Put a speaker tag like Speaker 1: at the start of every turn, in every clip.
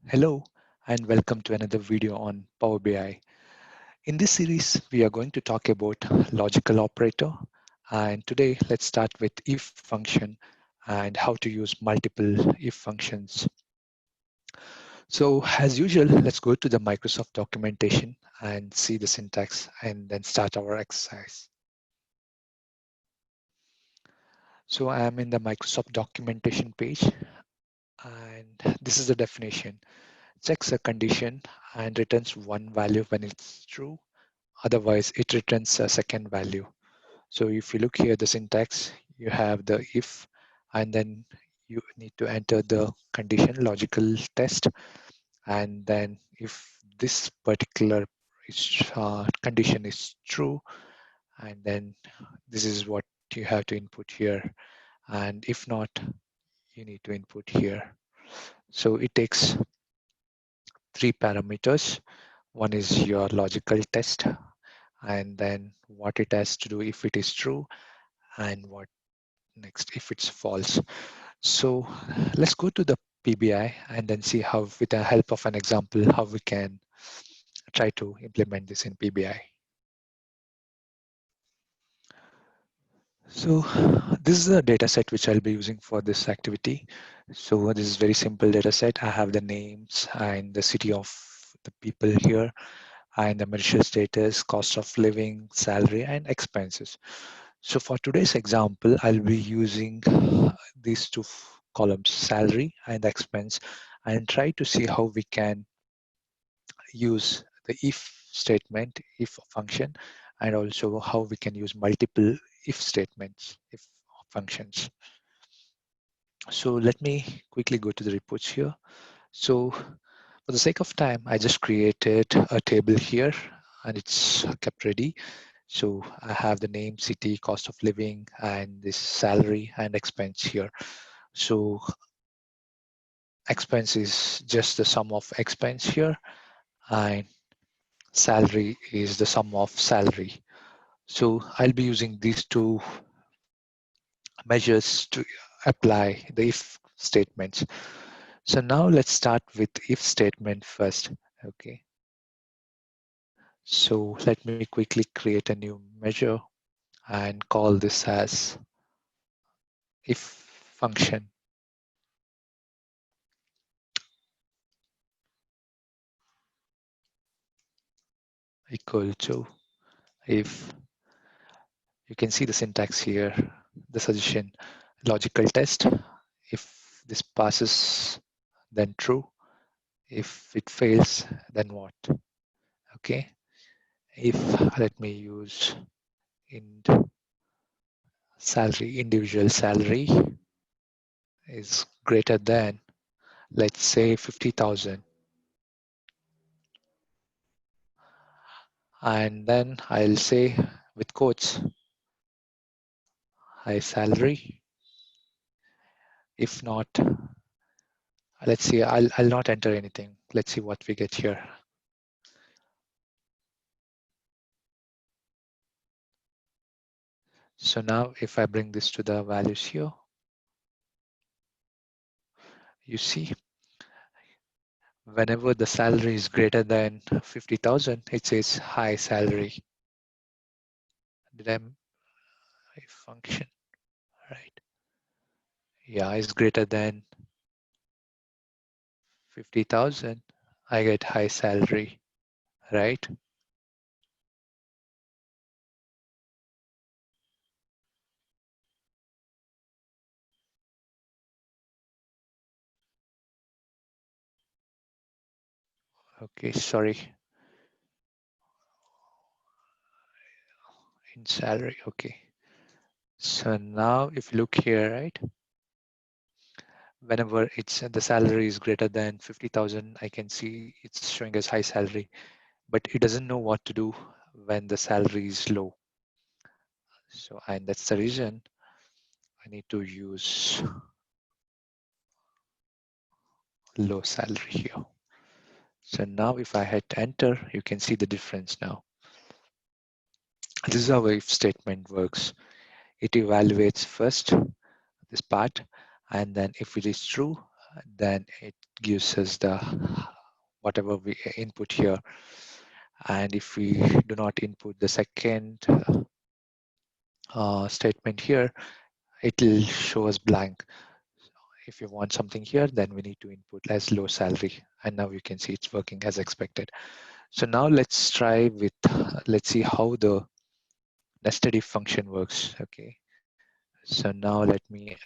Speaker 1: Hello and welcome to another video on Power BI. In this series, we are going to talk about logical operator. And today, let's start with if function and how to use multiple if functions. So as usual, let's go to the Microsoft documentation and see the syntax and then start our exercise. So I am in the Microsoft documentation page and this is the definition. Checks a condition and returns one value when it's true. Otherwise, it returns a second value. So if you look here, the syntax, you have the if, and then you need to enter the condition logical test. And then if this particular condition is true, and then this is what you have to input here. And if not, you need to input here. So it takes three parameters. One is your logical test, and then what it has to do if it is true, and what next if it's false. So let's go to the PBI and then see how, with the help of an example, how we can try to implement this in PBI. So this is a data set which I'll be using for this activity. So this is very simple data set. I have the names and the city of the people here, and the marital status, cost of living, salary, and expenses. So for today's example, I'll be using these two columns, salary and expense, and try to see how we can use the if statement, if function, and also how we can use multiple if statements, if functions. So let me quickly go to the reports here. So for the sake of time, I just created a table here and it's kept ready. So I have the name, city, cost of living, and this salary and expense here. So expense is just the sum of expense here, and salary is the sum of salary. So I'll be using these two measures to apply the if statements. So now let's start with if statement first. Okay. So let me quickly create a new measure and call this as if function equal to if. You can see the syntax here, the suggestion, logical test. If this passes, then true. If it fails, then what? Okay. If let me use in salary, individual salary is greater than, let's say 50,000. And then I'll say with quotes, high salary. If not, let's see, I'll not enter anything. Let's see what we get here. So now if I bring this to the values here, you see, whenever the salary is greater than 50,000, it says high salary. Did I function right? Yeah, it's greater than 50,000. I get high salary, right? Okay, sorry. In salary, okay. So now if you look here, right? Whenever it's the salary is greater than 50,000, I can see it's showing as high salary, but it doesn't know what to do when the salary is low. So, and that's the reason I need to use low salary here. So now if I hit enter, you can see the difference now. This is how if statement works. It evaluates first this part, and then if it is true, then it gives us the whatever we input here. And if we do not input the second statement here, it will show us blank. If you want something here, then we need to input as low salary. And now you can see it's working as expected. So now let's try with, let's see how the nested if function works. Okay. So now let me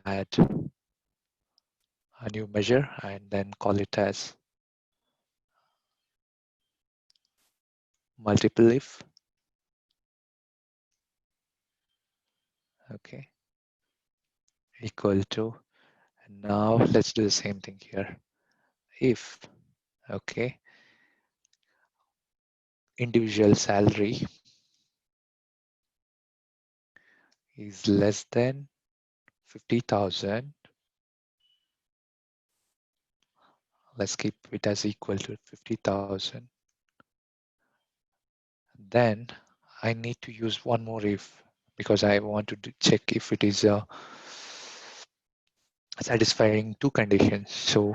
Speaker 1: add a new measure and then call it as multiple if. Okay. Equal to, and now let's do the same thing here. If, okay, individual salary is less than 50,000, let's keep it as equal to 50,000. Then I need to use one more if, because I want to check if it is satisfying two conditions. So,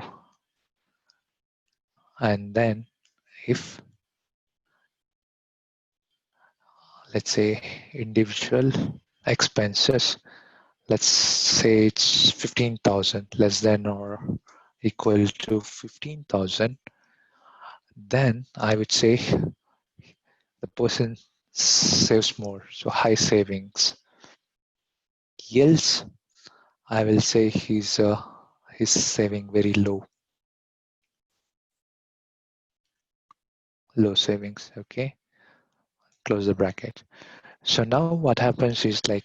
Speaker 1: and then if, let's say, individual expenses, let's say it's 15,000 less than or equal to 15,000, then I would say the person saves more, so high savings. Else, I will say he's saving very low savings. Okay, close the bracket. So now what happens is like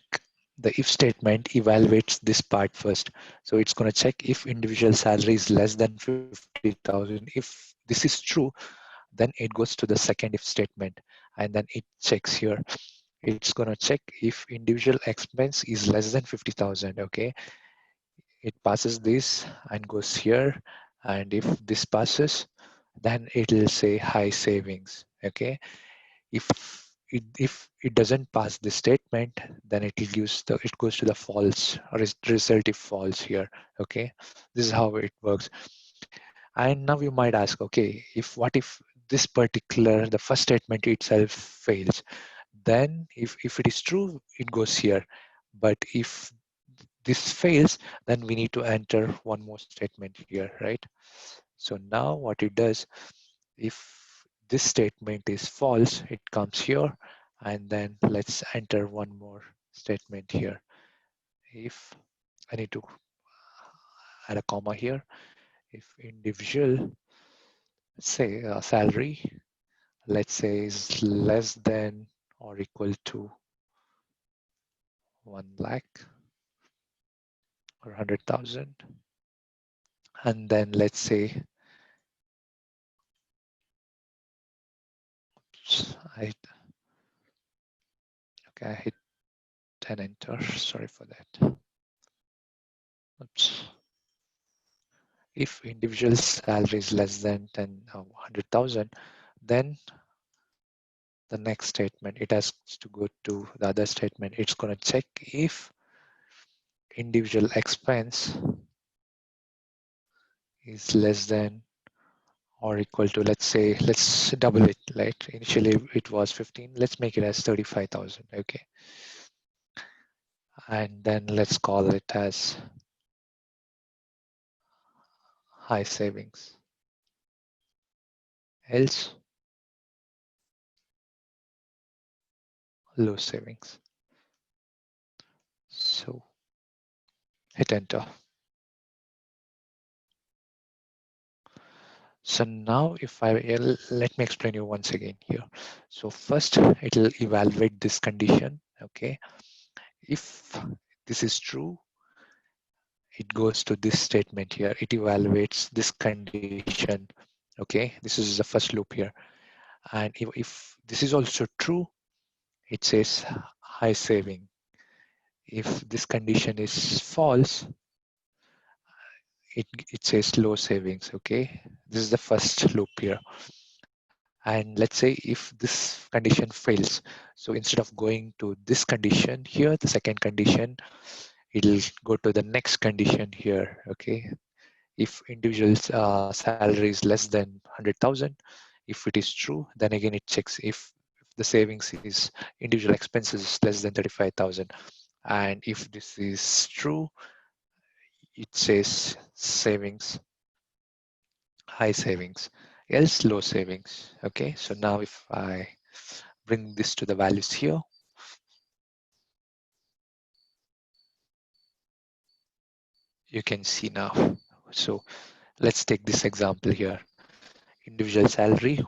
Speaker 1: the if statement evaluates this part first. So it's going to check if individual salary is less than 50,000. If this is true, then it goes to the second if statement, and then it checks here. It's going to check if individual expense is less than 50,000. Okay, it passes this and goes here, and if this passes, then it will say high savings. Okay, if it doesn't pass this statement, then it goes to the false result if false here. Okay, this is how it works. And now you might ask, okay, if what if this particular the first statement itself fails? Then if it is true, it goes here. But if this fails, then we need to enter one more statement here, right? So now what it does, if this statement is false, it comes here, and then let's enter one more statement here. If I need to add a comma here, if individual, say salary, let's say is less than or equal to 1 lakh or 100,000, and then let's say I okay, I hit and enter. Sorry for that. Oops. If individual salary is less than 100,000, then the next statement, it has to go to the other statement. It's going to check if individual expense is less than or equal to, let's say, let's double it, right? Initially it was 15, let's make it as 35,000, okay? And then let's call it as high savings. Else, low savings. So hit enter. So now if let me explain you once again here. So first it'll evaluate this condition, okay? If this is true, it goes to this statement here. It evaluates this condition, okay? This is the first loop here. And if this is also true, it says high saving. If this condition is false, it says low savings, okay? This is the first loop here. And let's say if this condition fails, so instead of going to this condition here, the second condition, it'll go to the next condition here, okay? If individual's salary is less than 100,000, if it is true, then again it checks if the savings is individual expenses less than 35,000. And if this is true, it says savings, high savings, else low savings. Okay, so now if I bring this to the values here, you can see now. So let's take this example here. Individual salary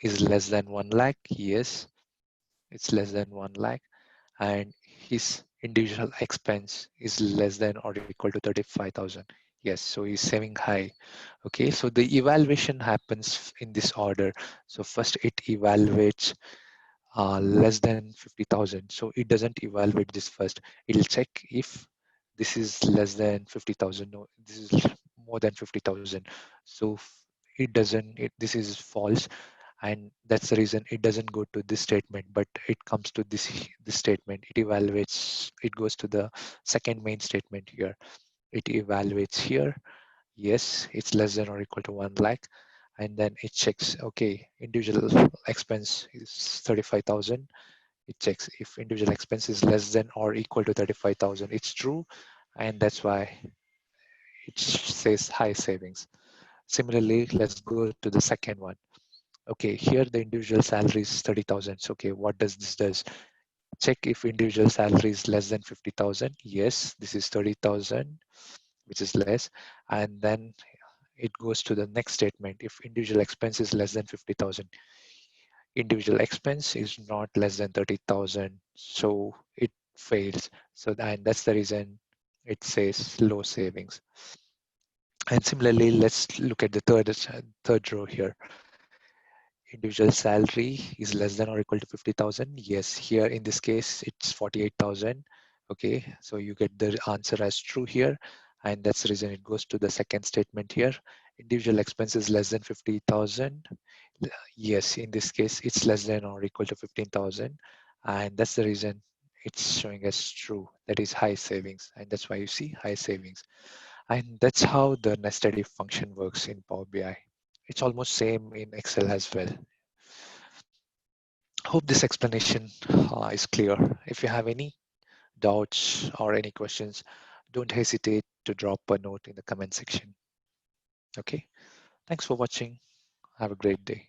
Speaker 1: is less than 1 lakh. Yes, it's less than 1 lakh. And his individual expense is less than or equal to 35,000. Yes, so he's saving high. Okay, so the evaluation happens in this order. So first it evaluates less than 50,000. So it doesn't evaluate this first. It'll check if this is less than 50,000. No, this is more than 50,000. So it doesn't, this is false. And that's the reason it doesn't go to this statement, but it comes to this statement. It evaluates, it goes to the second main statement here. It evaluates here. Yes, it's less than or equal to 1 lakh. And then it checks, okay, individual expense is 35,000. It checks if individual expense is less than or equal to 35,000. It's true. And that's why it says high savings. Similarly, let's go to the second one. Okay, here the individual salary is 30,000. So, okay, what does this does? Check if individual salary is less than 50,000. Yes, this is 30,000, which is less. And then it goes to the next statement. If individual expense is less than 50,000, individual expense is not less than 30,000. So it fails. So, and that's the reason it says low savings. And similarly, let's look at the third row here. Individual salary is less than or equal to 50,000. Yes, here in this case, it's 48,000. Okay, so you get the answer as true here. And that's the reason it goes to the second statement here. Individual expense is less than 50,000. Yes, in this case, it's less than or equal to 15,000. And that's the reason it's showing as true. That is high savings. And that's why you see high savings. And that's how the nested if function works in Power BI. It's almost same in Excel as well. Hope this explanation is clear. If you have any doubts or any questions, don't hesitate to drop a note in the comment section. Okay, thanks for watching. Have a great day.